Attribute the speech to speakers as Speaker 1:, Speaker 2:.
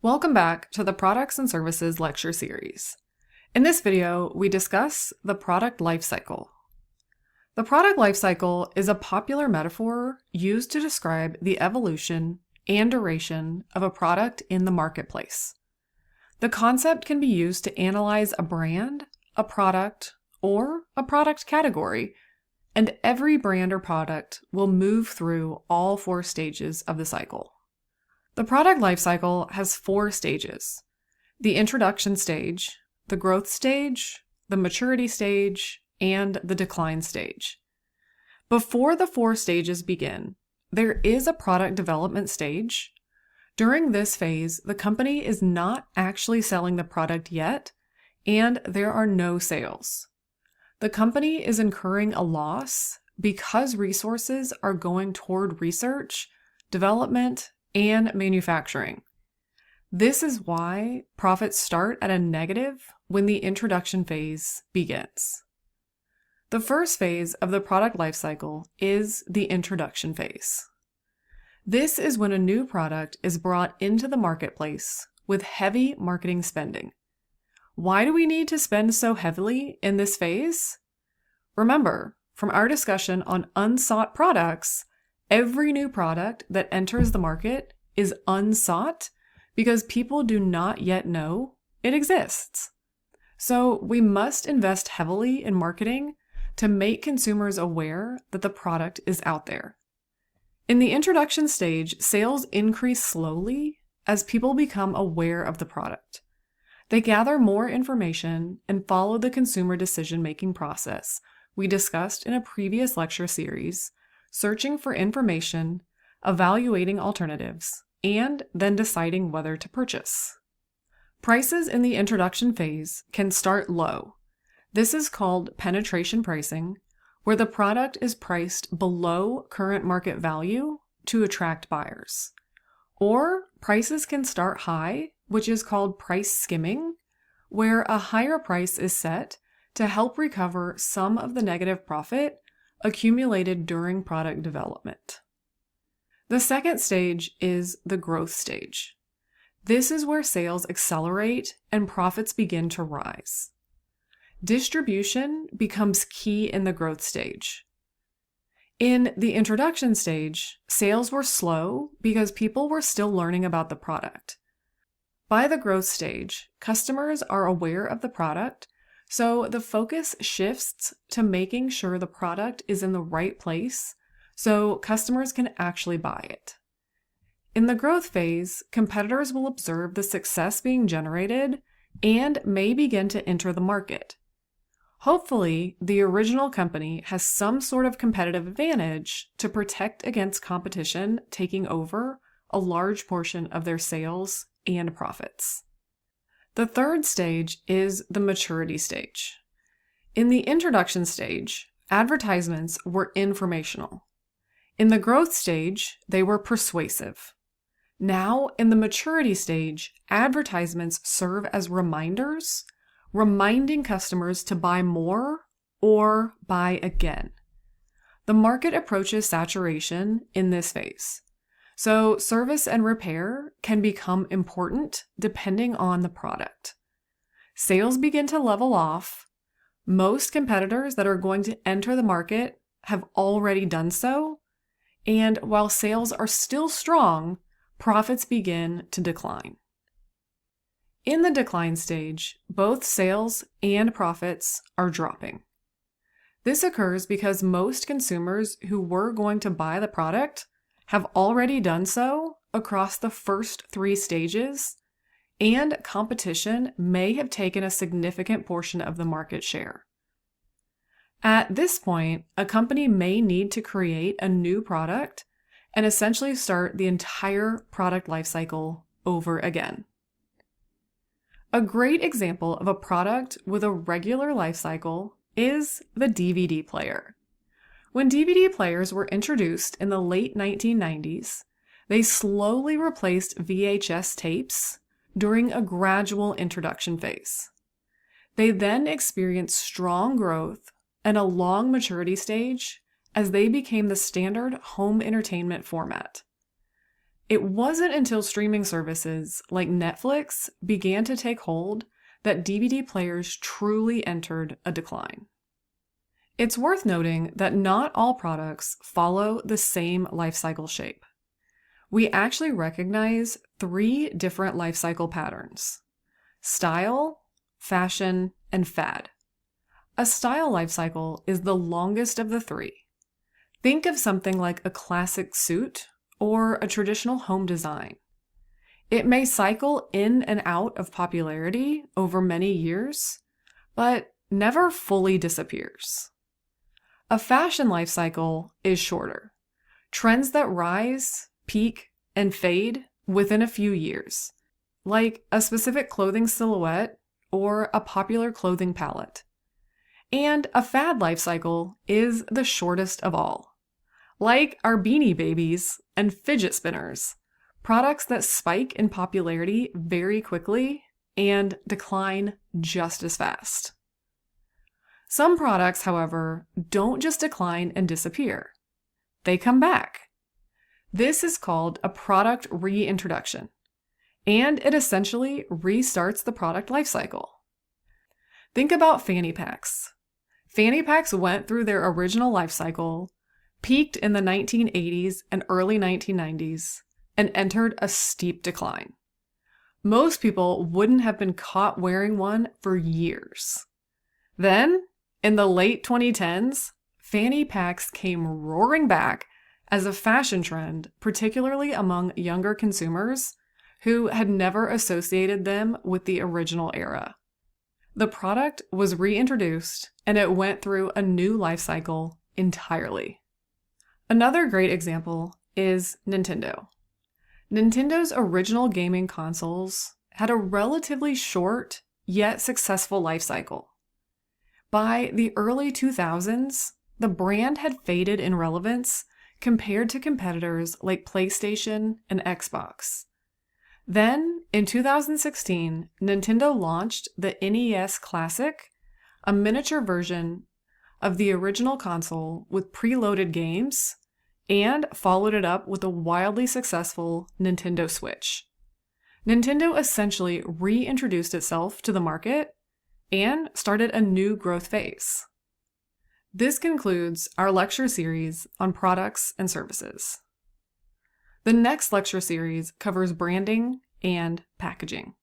Speaker 1: Welcome back to the Products and Services lecture series. In this video, we discuss the product lifecycle. The product lifecycle is a popular metaphor used to describe the evolution and duration of a product in the marketplace. The concept can be used to analyze a brand, a product, or a product category, and every brand or product will move through all 4 stages of the cycle. The product lifecycle has 4 stages: the introduction stage, the growth stage, the maturity stage, and the decline stage. Before the 4 stages begin, there is a product development stage. During this phase, the company is not actually selling the product yet, and there are no sales. The company is incurring a loss because resources are going toward research, development, and manufacturing. This is why profits start at a negative when the introduction phase begins. The first phase of the product lifecycle is the introduction phase. This is when a new product is brought into the marketplace with heavy marketing spending. Why do we need to spend so heavily in this phase? Remember, from our discussion on unsought products, every new product that enters the market is unsought because people do not yet know it exists. So we must invest heavily in marketing to make consumers aware that the product is out there. In the introduction stage, sales increase slowly as people become aware of the product. They gather more information and follow the consumer decision-making process we discussed in a previous lecture series, searching for information, evaluating alternatives, and then deciding whether to purchase. Prices in the introduction phase can start low. This is called penetration pricing, where the product is priced below current market value to attract buyers. Or prices can start high, which is called price skimming, where a higher price is set to help recover some of the negative profit accumulated during product development. The second stage is the growth stage. This is where sales accelerate and profits begin to rise. Distribution becomes key in the growth stage. In the introduction stage, sales were slow because people were still learning about the product. By the growth stage, customers are aware of the product, so the focus shifts to making sure the product is in the right place so customers can actually buy it. In the growth phase, competitors will observe the success being generated and may begin to enter the market. Hopefully, the original company has some sort of competitive advantage to protect against competition taking over a large portion of their sales and profits. The third stage is the maturity stage. In the introduction stage, advertisements were informational. In the growth stage, they were persuasive. Now, in the maturity stage, advertisements serve as reminders, reminding customers to buy more or buy again. The market approaches saturation in this phase. So service and repair can become important depending on the product. Sales begin to level off. Most competitors that are going to enter the market have already done so. And while sales are still strong, profits begin to decline. In the decline stage, both sales and profits are dropping. This occurs because most consumers who were going to buy the product have already done so across the first 3 stages, and competition may have taken a significant portion of the market share. At this point, a company may need to create a new product and essentially start the entire product lifecycle over again. A great example of a product with a regular lifecycle is the DVD player. When DVD players were introduced in the late 1990s, they slowly replaced VHS tapes during a gradual introduction phase. They then experienced strong growth and a long maturity stage as they became the standard home entertainment format. It wasn't until streaming services like Netflix began to take hold that DVD players truly entered a decline. It's worth noting that not all products follow the same life cycle shape. We actually recognize 3 different life cycle patterns: style, fashion, and fad. A style life cycle is the longest of the 3. Think of something like a classic suit or a traditional home design. It may cycle in and out of popularity over many years, but never fully disappears. A fashion life cycle is shorter. Trends that rise, peak, and fade within a few years, like a specific clothing silhouette or a popular clothing palette. And a fad life cycle is the shortest of all, like our Beanie Babies and fidget spinners, products that spike in popularity very quickly and decline just as fast. Some products, however, don't just decline and disappear. They come back. This is called a product reintroduction, and it essentially restarts the product life cycle. Think about fanny packs. Fanny packs went through their original life cycle, peaked in the 1980s and early 1990s, and entered a steep decline. Most people wouldn't have been caught wearing one for years. Then, in the late 2010s, fanny packs came roaring back as a fashion trend, particularly among younger consumers who had never associated them with the original era. The product was reintroduced and it went through a new life cycle entirely. Another great example is Nintendo. Nintendo's original gaming consoles had a relatively short yet successful life cycle. By the early 2000s, the brand had faded in relevance compared to competitors like PlayStation and Xbox. Then, in 2016, Nintendo launched the NES Classic, a miniature version of the original console with preloaded games, and followed it up with a wildly successful Nintendo Switch. Nintendo essentially reintroduced itself to the market and started a new growth phase. This concludes our lecture series on products and services. The next lecture series covers branding and packaging.